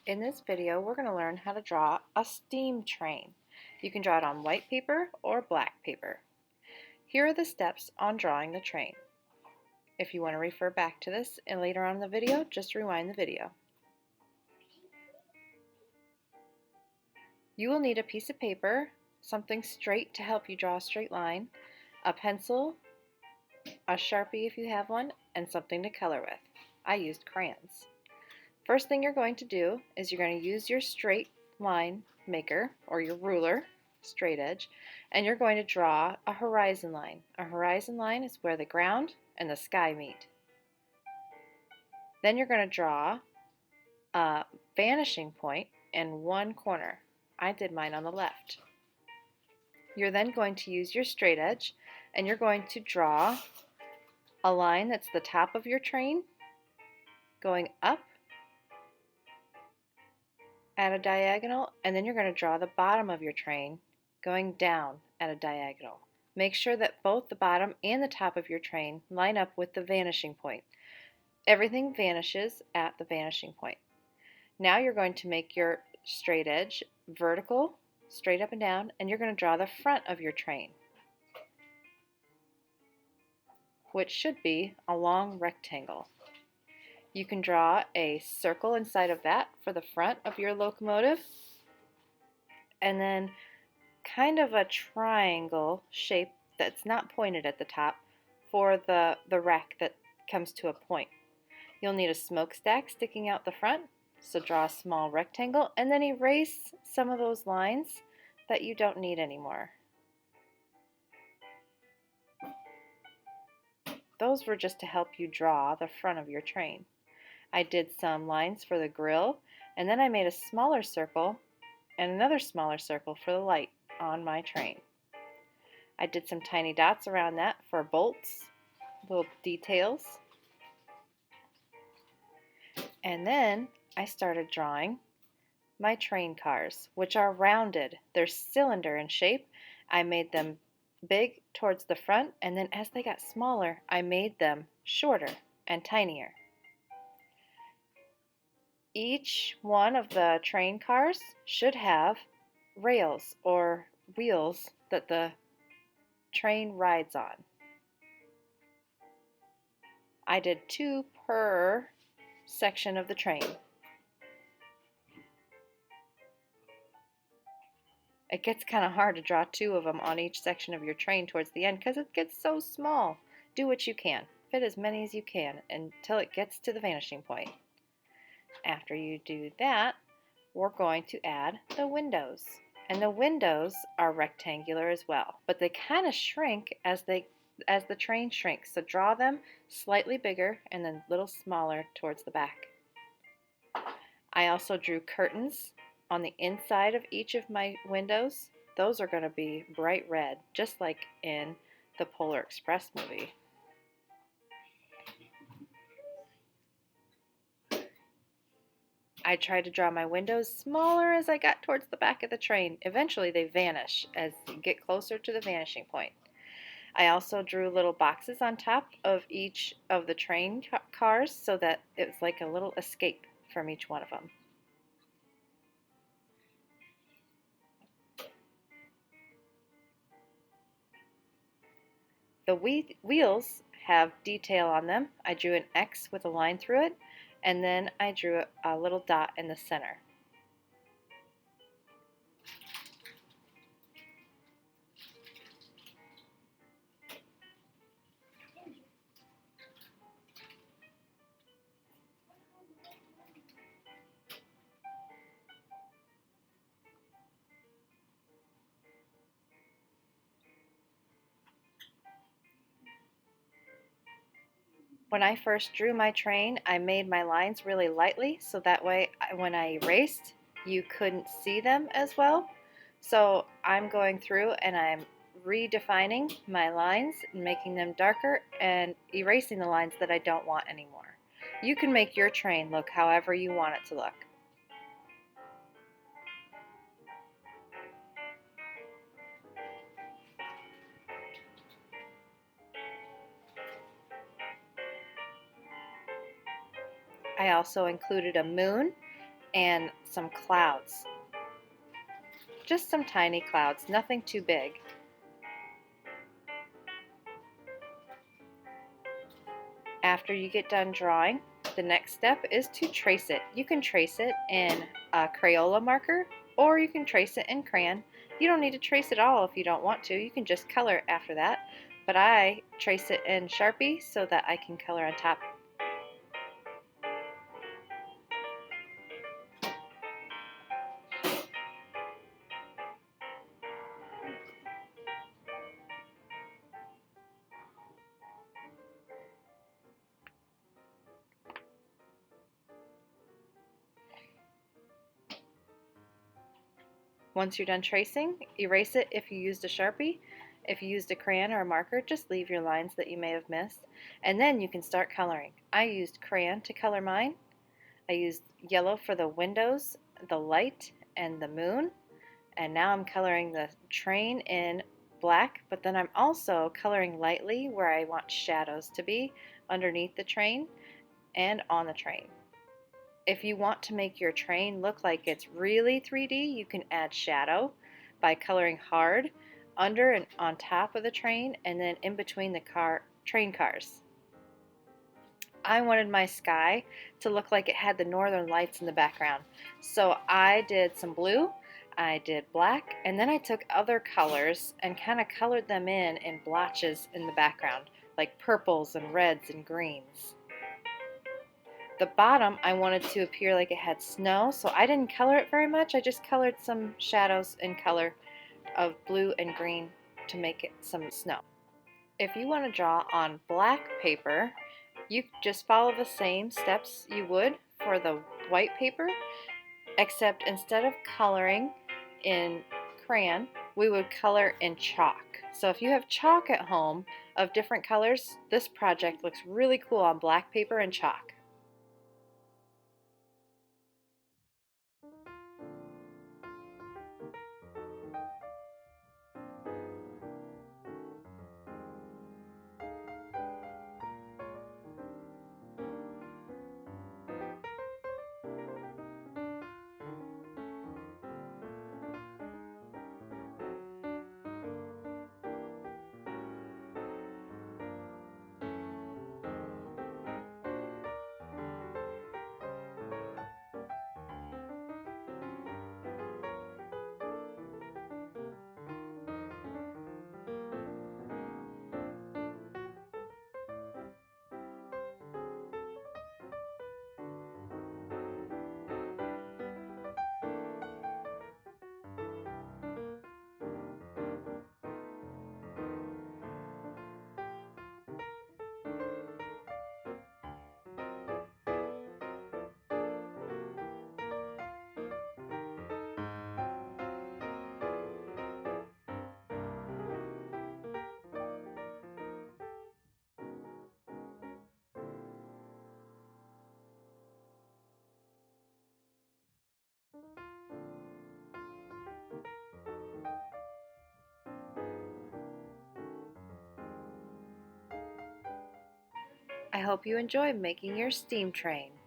In this video, we're going to learn how to draw a steam train. You can draw it on white paper or black paper. Here are the steps on drawing the train. If you want to refer back to this and later on in the video, just rewind the video. You will need a piece of paper, something straight to help you draw a straight line, a pencil, a Sharpie if you have one, and something to color with. I used crayons. First thing you're going to do is you're going to use your straight line maker or your ruler, straight edge, and you're going to draw a horizon line. A horizon line is where the ground and the sky meet. Then you're going to draw a vanishing point in one corner. I did mine on the left. You're then going to use your straight edge and you're going to draw a line that's the top of your train going up at a diagonal, and then you're going to draw the bottom of your train going down at a diagonal. Make sure that both the bottom and the top of your train line up with the vanishing point. Everything vanishes at the vanishing point. Now you're going to make your straight edge vertical, straight up and down, and you're going to draw the front of your train, which should be a long rectangle. You can draw a circle inside of that for the front of your locomotive, and then kind of a triangle shape that's not pointed at the top for the rack that comes to a point. You'll need a smokestack sticking out the front, so draw a small rectangle and then erase some of those lines that you don't need anymore. Those were just to help you draw the front of your train. I did some lines for the grill, and then I made a smaller circle and another smaller circle for the light on my train. I did some tiny dots around that for bolts, little details. And then I started drawing my train cars, which are rounded. They're cylinder in shape. I made them big towards the front, and then as they got smaller, I made them shorter and tinier. Each one of the train cars should have rails or wheels that the train rides on. I did 2 per section of the train. It gets kind of hard to draw 2 of them on each section of your train towards the end because it gets so small. Do what you can. Fit as many as you can until it gets to the vanishing point. After you do that, we're going to add the windows. And the windows are rectangular as well, but they kind of shrink as the train shrinks. So draw them slightly bigger and then a little smaller towards the back. I also drew curtains on the inside of each of my windows. Those are going to be bright red, just like in the Polar Express movie. I tried to draw my windows smaller as I got towards the back of the train. Eventually they vanish as you get closer to the vanishing point. I also drew little boxes on top of each of the train cars so that it's like a little escape from each one of them. The wheels have detail on them. I drew an X with a line through it, and then I drew a little dot in the center. When I first drew my train, I made my lines really lightly so that way when I erased, you couldn't see them as well. So I'm going through and I'm redefining my lines, making them darker and erasing the lines that I don't want anymore. You can make your train look however you want it to look. I also included a moon and some clouds. Just some tiny clouds, nothing too big. After you get done drawing, the next step is to trace it. You can trace it in a Crayola marker or you can trace it in crayon. You don't need to trace it all if you don't want to. You can just color it after that. But I trace it in Sharpie so that I can color on top. Once you're done tracing, erase it if you used a Sharpie. If you used a crayon or a marker, just leave your lines that you may have missed. And then you can start coloring. I used crayon to color mine. I used yellow for the windows, the light, and the moon. And now I'm coloring the train in black, but then I'm also coloring lightly where I want shadows to be underneath the train and on the train. If you want to make your train look like it's really 3D, you can add shadow by coloring hard under and on top of the train and then in between the train cars. I wanted my sky to look like it had the northern lights in the background. So I did some blue, I did black, and then I took other colors and kind of colored them in blotches in the background, like purples and reds and greens. The bottom I wanted to appear like it had snow, so I didn't color it very much. I just colored some shadows in color of blue and green to make it some snow. If you want to draw on black paper, you just follow the same steps you would for the white paper, except instead of coloring in crayon, we would color in chalk. So if you have chalk at home of different colors, this project looks really cool on black paper and chalk. I hope you enjoy making your steam train.